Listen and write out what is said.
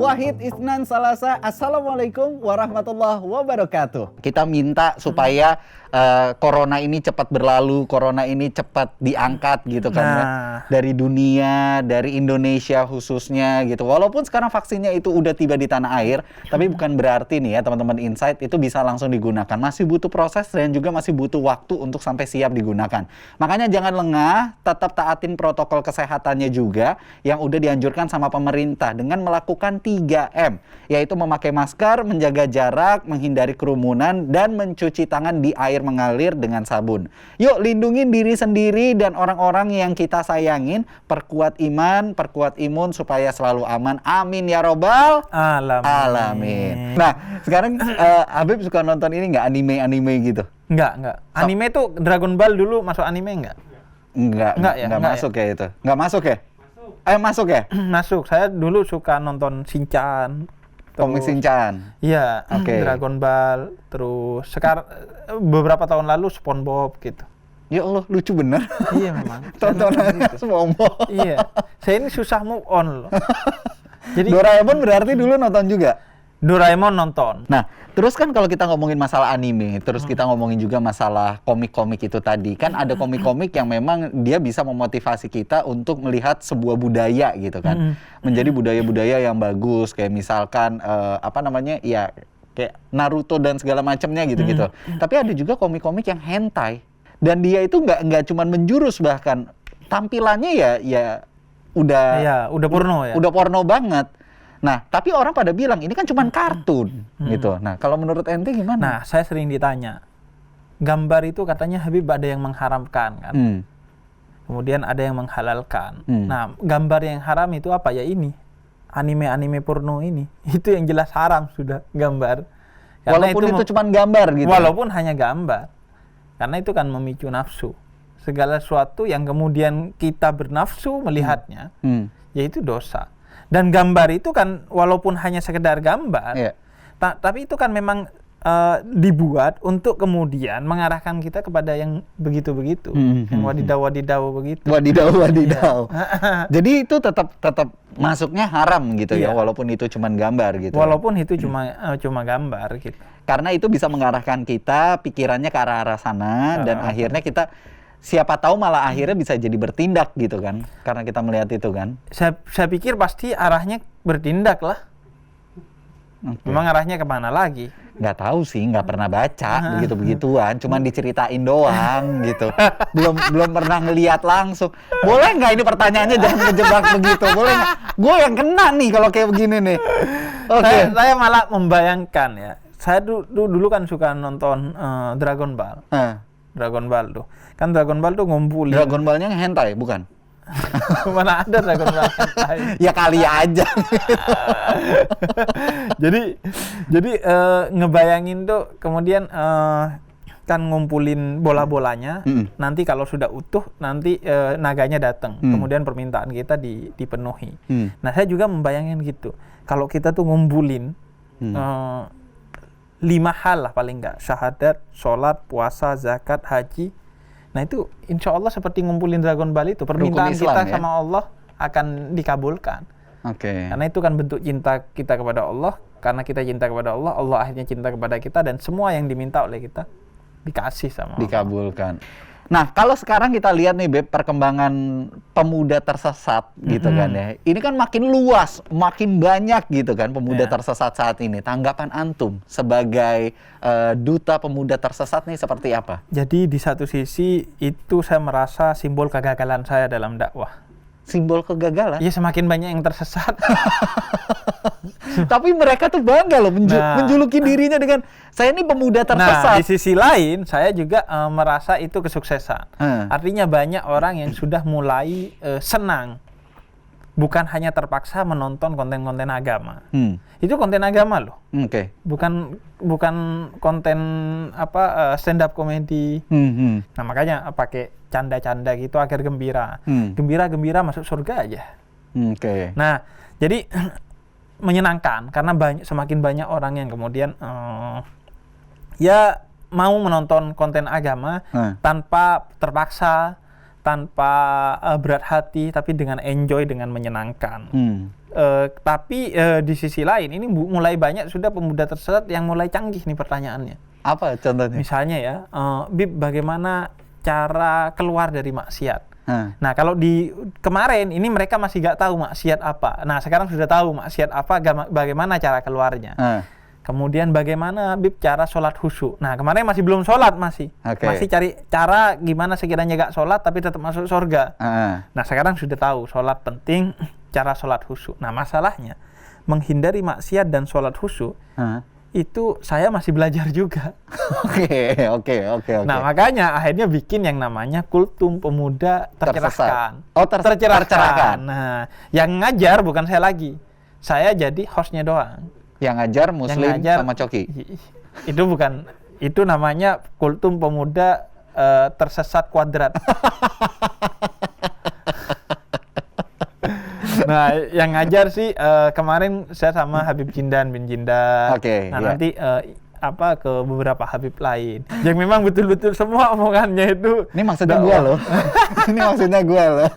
Wahid, Isnan, Salasa. Assalamualaikum warahmatullahi wabarakatuh. Kita minta supaya corona ini cepat berlalu, corona ini cepat diangkat gitu kan ya. Dari dunia, dari Indonesia khususnya gitu. Walaupun sekarang vaksinnya itu udah tiba di tanah air, tapi bukan berarti nih ya teman-teman Insight itu bisa langsung digunakan. Masih butuh proses dan juga masih butuh waktu untuk sampai siap digunakan. Makanya jangan lengah, tetap taatin protokol kesehatannya juga yang udah dianjurkan sama pemerintah dengan melakukan 3M, yaitu memakai masker, menjaga jarak, menghindari kerumunan, dan mencuci tangan di air mengalir dengan sabun. Yuk lindungin diri sendiri dan orang-orang yang kita sayangin, perkuat iman, perkuat imun supaya selalu aman. Amin ya robbal alamin. Nah, sekarang Habib suka nonton ini nggak, anime-anime gitu? Enggak. Anime tuh Dragon Ball dulu masuk anime enggak? Enggak masuk ya itu. Enggak masuk ya? Masuk ya? Masuk. Saya dulu suka nonton Shinchan. Komik Shinchan. Iya, Dragon Ball. Terus sekarang beberapa tahun lalu SpongeBob gitu. Ya Allah, lucu bener. Iya memang. Tontonannya SpongeBob. Iya. Saya ini susah move on loh. Jadi Doraemon berarti dulu nonton juga? Doraemon nonton. Nah, terus kan kalau kita ngomongin masalah anime, terus kita ngomongin juga masalah komik-komik itu tadi, kan ada komik-komik yang memang dia bisa memotivasi kita untuk melihat sebuah budaya gitu kan, menjadi budaya-budaya yang bagus, kayak misalkan ya kayak Naruto dan segala macamnya gitu-gitu. Tapi ada juga komik-komik yang hentai, dan dia itu nggak cuman menjurus, bahkan tampilannya ya udah porno ya. Udah porno banget. Nah, tapi orang pada bilang ini kan cuma kartun gitu. Nah, kalau menurut ente gimana? Nah, saya sering ditanya, gambar itu katanya Habib ada yang mengharamkan kan, kemudian ada yang menghalalkan. Nah, gambar yang haram itu apa ya? Ini anime porno ini, itu yang jelas haram sudah gambar. Karena walaupun itu cuma gambar gitu. Walaupun hanya gambar, karena itu kan memicu nafsu. Segala sesuatu yang kemudian kita bernafsu melihatnya, yaitu dosa. Dan gambar itu kan walaupun hanya sekedar gambar, tapi itu kan memang dibuat untuk kemudian mengarahkan kita kepada yang begitu-begitu, yang wadidaw begitu. Wadidaw. Jadi itu tetap masuknya haram gitu ya, walaupun itu cuma gambar gitu. Walaupun itu cuma gambar gitu. Karena itu bisa mengarahkan kita pikirannya ke arah sana, dan akhirnya kita siapa tahu malah akhirnya bisa jadi bertindak gitu kan, karena kita melihat itu kan. Saya pikir pasti arahnya bertindak lah. Memang arahnya kemana lagi? Nggak tahu sih, nggak pernah baca begitu-begituan, cuman diceritain doang gitu. Belum pernah ngelihat langsung. Boleh nggak ini pertanyaannya jangan ngejebak begitu? Boleh nggak? Gue yang kena nih kalau kayak begini nih. Oke. Saya malah membayangkan ya. Saya dulu kan suka nonton Dragon Ball. Dragon Ball tuh. Kan Dragon Ball tuh ngumpulin. Dragon Ball-nya hentai, bukan? Mana ada Dragon Ball hentai? Ya kali aja. Jadi ngebayangin tuh kemudian kan ngumpulin bola-bolanya. Nanti kalau sudah utuh, nanti naganya datang. Kemudian permintaan kita dipenuhi. Nah, saya juga membayangin gitu. Kalau kita tuh ngumpulin 5 hal lah paling enggak, syahadat, sholat, puasa, zakat, haji. Nah itu insya Allah seperti ngumpulin Dragon Ball itu, permintaan Islam, kita sama Allah akan dikabulkan. Karena itu kan bentuk cinta kita kepada Allah. Karena kita cinta kepada Allah, Allah akhirnya cinta kepada kita, dan semua yang diminta oleh kita dikasih sama Allah. Dikabulkan. Nah, kalau sekarang kita lihat nih Beb, perkembangan pemuda tersesat gitu kan ya. Ini kan makin luas, makin banyak gitu kan pemuda tersesat saat ini. Tanggapan antum sebagai duta pemuda tersesat nih seperti apa? Jadi di satu sisi itu saya merasa simbol kegagalan saya dalam dakwah. Simbol kegagalan? Iya, semakin banyak yang tersesat. Tapi mereka tuh bangga loh menjuluki dirinya dengan saya ini pemuda tersesat. Nah, di sisi lain saya juga merasa itu kesuksesan. Artinya banyak orang yang sudah mulai senang, bukan hanya terpaksa menonton konten-konten agama. Itu konten agama loh. Bukan konten stand up comedy. Nah, makanya pakai canda-canda gitu agar gembira. Gembira masuk surga aja. Nah, jadi menyenangkan karena semakin banyak orang yang kemudian ya mau menonton konten agama tanpa terpaksa, tanpa berat hati, tapi dengan enjoy, dengan menyenangkan. Tapi di sisi lain ini mulai banyak sudah pemuda tersesat yang mulai canggih nih pertanyaannya. Apa contohnya? Misalnya ya, Bib, bagaimana cara keluar dari maksiat? Nah, kalau di kemarin ini mereka masih nggak tahu maksiat apa. Nah, sekarang sudah tahu maksiat apa, bagaimana cara keluarnya. Kemudian bagaimana, Bib, cara sholat khusyuk. Nah, kemarin masih belum sholat, masih cari cara gimana sekiranya nggak sholat tapi tetap masuk surga. Nah, sekarang sudah tahu sholat penting, cara sholat khusyuk. Nah, masalahnya menghindari maksiat dan sholat khusyuk itu saya masih belajar juga. Oke. Nah, makanya akhirnya bikin yang namanya Kultum Pemuda Tercerahkan. Tercerahkan. Nah, yang ngajar bukan saya lagi. Saya jadi hostnya doang. Yang ngajar Muslim sama Coki. Itu bukan, itu namanya Kultum Pemuda Tersesat Kuadrat. Nah, yang ngajar sih kemarin saya sama Habib Jindan bin Jindan. Nanti ke beberapa Habib lain. Yang memang betul-betul semua omongannya itu. Ini maksudnya gue loh. Ini maksudnya gue loh.